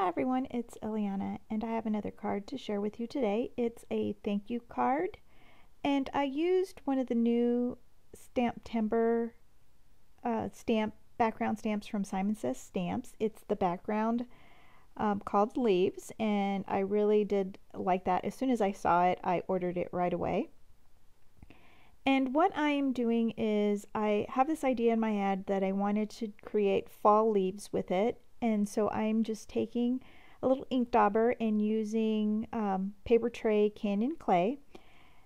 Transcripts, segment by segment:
Hi everyone, it's Eliana and I have another card to share with you today. It's a thank you card and I used one of the new Stamp Timber background stamps from Simon Says Stamps. It's the background called Leaves, and I really did like that. As soon as I saw it, I ordered it right away. And what I am doing is I have this idea in my head that I wanted to create fall leaves with it, and so I'm just taking a little ink dauber and using Papertrey Canyon clay.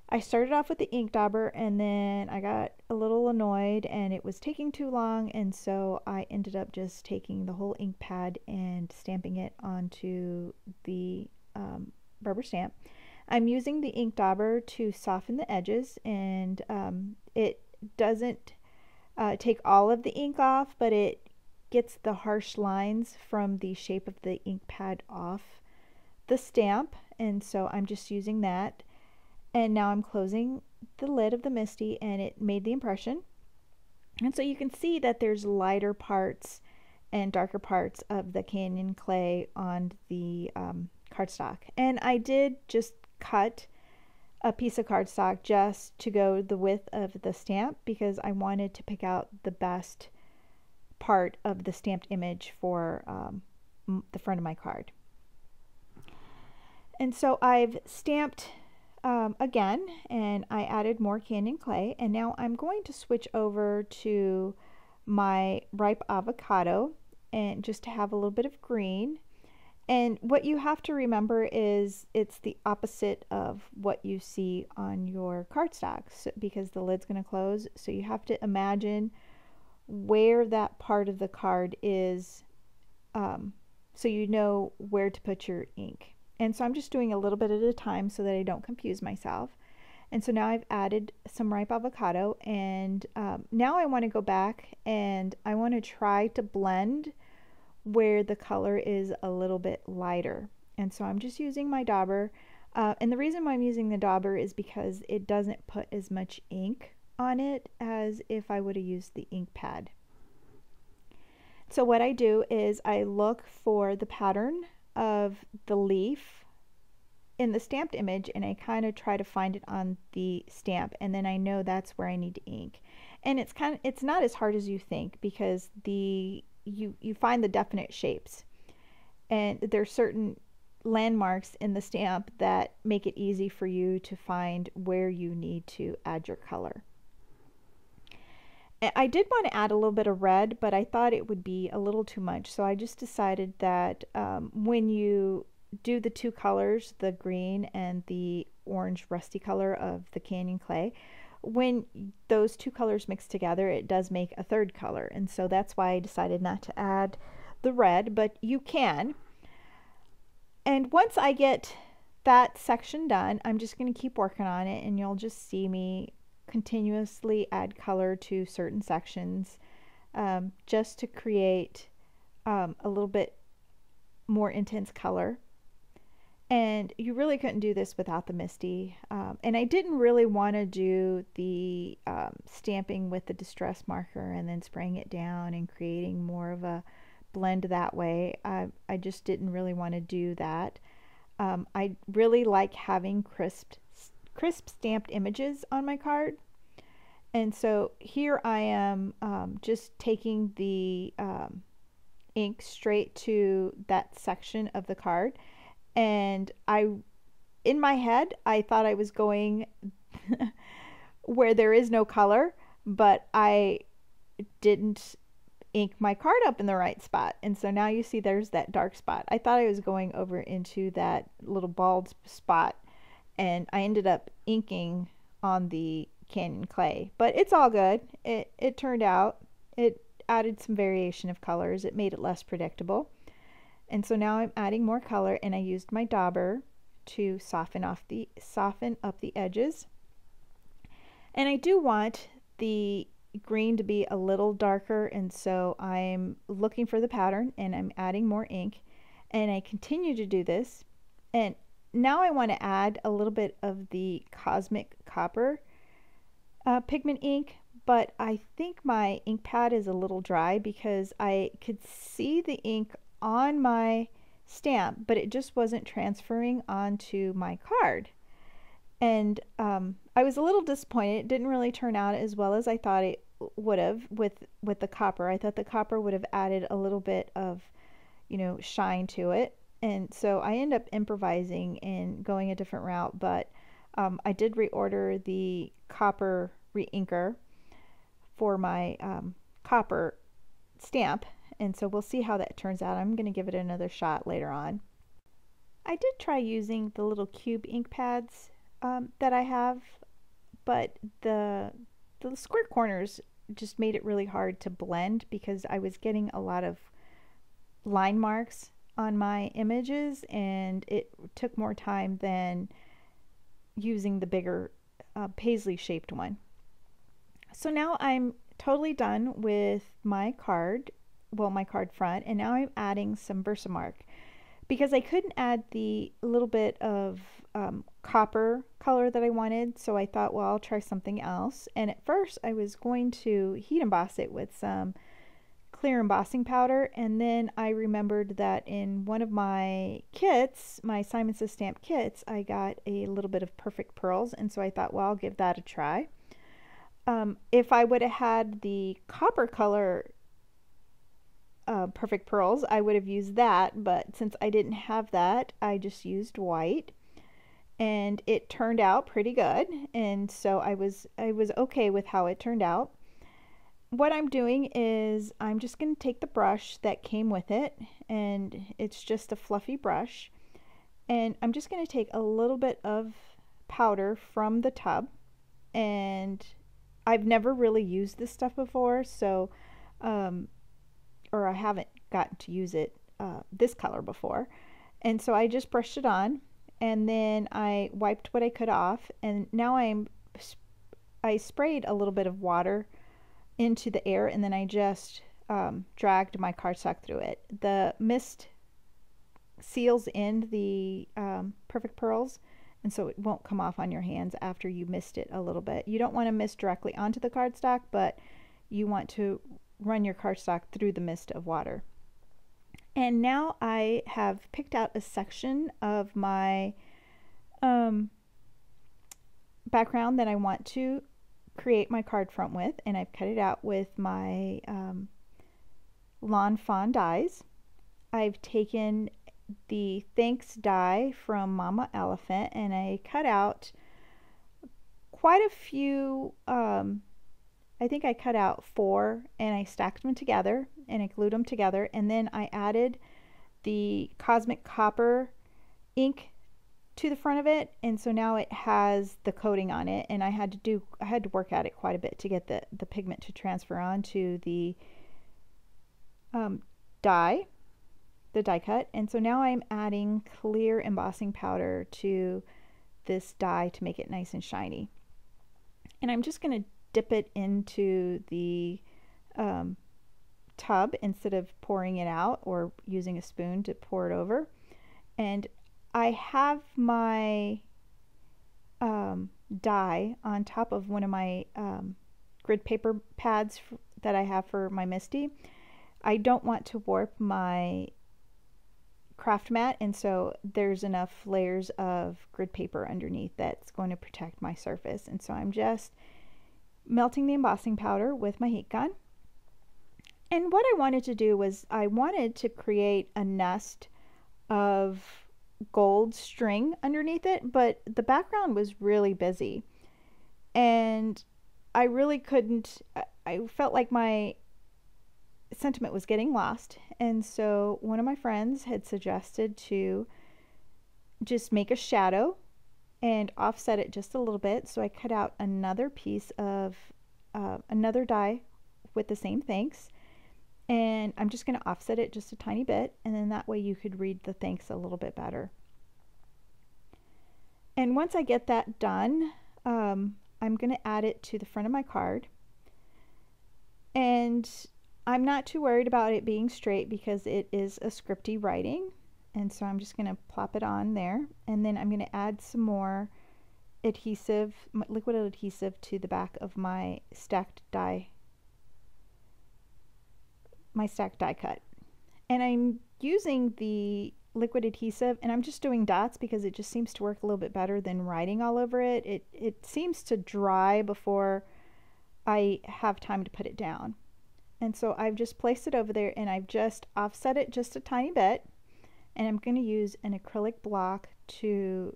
I started off with the ink dauber and then I got a little annoyed and it was taking too long, and so I ended up just taking the whole ink pad and stamping it onto the rubber stamp. I'm using the ink dauber to soften the edges, and it doesn't take all of the ink off, but it gets the harsh lines from the shape of the ink pad off the stamp, and so I'm just using that. And now I'm closing the lid of the MISTI, and it made the impression. And so you can see that there's lighter parts and darker parts of the Canyon clay on the cardstock. And I did just cut a piece of cardstock just to go the width of the stamp because I wanted to pick out the best part of the stamped image for the front of my card. And so I've stamped again, and I added more Canyon clay, and now I'm going to switch over to my ripe avocado and just to have a little bit of green. And what you have to remember is it's the opposite of what you see on your cardstock, because the lid's going to close. So you have to imagine where that part of the card is, so you know where to put your ink. And so I'm just doing a little bit at a time so that I don't confuse myself. And so now I've added some ripe avocado, and now I want to go back and I want to try to blend where the color is a little bit lighter. And so I'm just using my dauber, and the reason why I'm using the dauber is because it doesn't put as much ink on it as if I would have used the ink pad. So what I do is I look for the pattern of the leaf in the stamped image, and I kind of try to find it on the stamp, and then I know that's where I need to ink. And it's not as hard as you think, because you find the definite shapes, and there's certain landmarks in the stamp that make it easy for you to find where you need to add your color. I did want to add a little bit of red, but I thought it would be a little too much, so I just decided that when you do the two colors, the green and the orange rusty color of the Canyon clay, when those two colors mix together, it does make a third color, and so that's why I decided not to add the red, but you can. And once I get that section done, I'm just going to keep working on it, and you'll just see me continuously add color to certain sections, just to create a little bit more intense color. And you really couldn't do this without the MISTI. And I didn't really want to do the stamping with the distress marker and then spraying it down and creating more of a blend that way. I just didn't really want to do that. I really like having crisp stamped images on my card. And so here I am just taking the ink straight to that section of the card. And in my head, I thought I was going where there is no color, but I didn't ink my card up in the right spot. And so now you see there's that dark spot. I thought I was going over into that little bald spot, and I ended up inking on the Canyon clay. But it's all good. It turned out. It added some variation of colors. It made it less predictable. And so now I'm adding more color, and I used my dauber to soften up the edges. And I do want the green to be a little darker, and so I'm looking for the pattern and I'm adding more ink, and I continue to do this. And now I want to add a little bit of the Cosmic Copper pigment ink, but I think my ink pad is a little dry because I could see the ink on my stamp, but it just wasn't transferring onto my card. And I was a little disappointed. It didn't really turn out as well as I thought it would have with the copper. I thought the copper would have added a little bit of, you know, shine to it. And so I ended up improvising and going a different route, but I did reorder the copper reinker for my copper stamp, and so we'll see how that turns out. I'm going to give it another shot later on. I did try using the little cube ink pads that I have, but the square corners just made it really hard to blend because I was getting a lot of line marks on my images, and it took more time than using the bigger paisley shaped one. So now I'm totally done with my card, well, my card front, and now I'm adding some Versamark because I couldn't add the little bit of copper color that I wanted, so I thought, well, I'll try something else. And at first I was going to heat emboss it with some clear embossing powder, and then I remembered that in one of my kits, my Simon Says stamp kits, I got a little bit of perfect pearls, and so I thought, well, I'll give that a try. If I would have had the copper color perfect pearls, I would have used that, but since I didn't have that, I just used white, and it turned out pretty good, and so I was okay with how it turned out. What I'm doing is I'm just going to take the brush that came with it, and it's just a fluffy brush, and I'm just going to take a little bit of powder from the tub, and I've never really used this stuff before, so or I haven't gotten to use it this color before, and so I just brushed it on, and then I wiped what I could off, and now I sprayed a little bit of water into the air, and then I just dragged my cardstock through it. The mist seals in the perfect pearls, and so it won't come off on your hands after you mist it a little bit. You don't want to mist directly onto the cardstock, but you want to run your cardstock through the mist of water. And now I have picked out a section of my background that I want to create my card front with, and I've cut it out with my Lawn Fawn dies. I've taken the Thanks die from Mama Elephant, and I cut out quite a few, I think I cut out 4, and I stacked them together and I glued them together, and then I added the Cosmic Copper ink to the front of it, and so now it has the coating on it, and I had to work at it quite a bit to get the pigment to transfer onto the die cut. And so now I'm adding clear embossing powder to this die to make it nice and shiny, and I'm just going to dip it into the tub instead of pouring it out or using a spoon to pour it over. And I have my die on top of one of my grid paper pads that I have for my MISTI. I don't want to warp my craft mat, and so there's enough layers of grid paper underneath that's going to protect my surface. And so I'm just melting the embossing powder with my heat gun. And what I wanted to do was I wanted to create a nest of gold string underneath it, but the background was really busy and I really couldn't, I felt like my sentiment was getting lost, and so one of my friends had suggested to just make a shadow and offset it just a little bit. So I cut out another piece of another die with the same thanks, and I'm just going to offset it just a tiny bit, and then that way you could read the thanks a little bit better. And once I get that done, I'm going to add it to the front of my card, and I'm not too worried about it being straight because it is a scripty writing, and so I'm just going to plop it on there, and then I'm going to add some more adhesive, liquid adhesive, to the back of my stacked die cut. And I'm using the liquid adhesive, and I'm just doing dots because it just seems to work a little bit better than writing all over it. It seems to dry before I have time to put it down. And so I've just placed it over there, and I've just offset it just a tiny bit, and I'm going to use an acrylic block to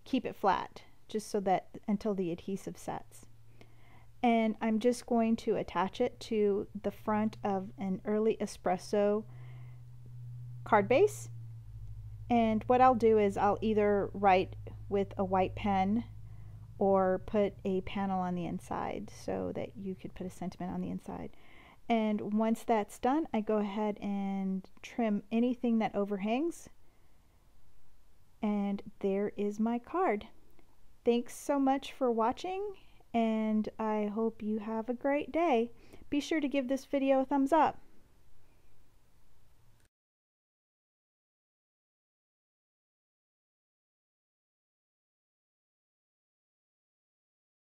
keep it flat, just so that until the adhesive sets. And I'm just going to attach it to the front of an early espresso card base. And what I'll do is I'll either write with a white pen or put a panel on the inside so that you could put a sentiment on the inside. And once that's done, I go ahead and trim anything that overhangs. And there is my card. Thanks so much for watching, and I hope you have a great day. Be sure to give this video a thumbs up.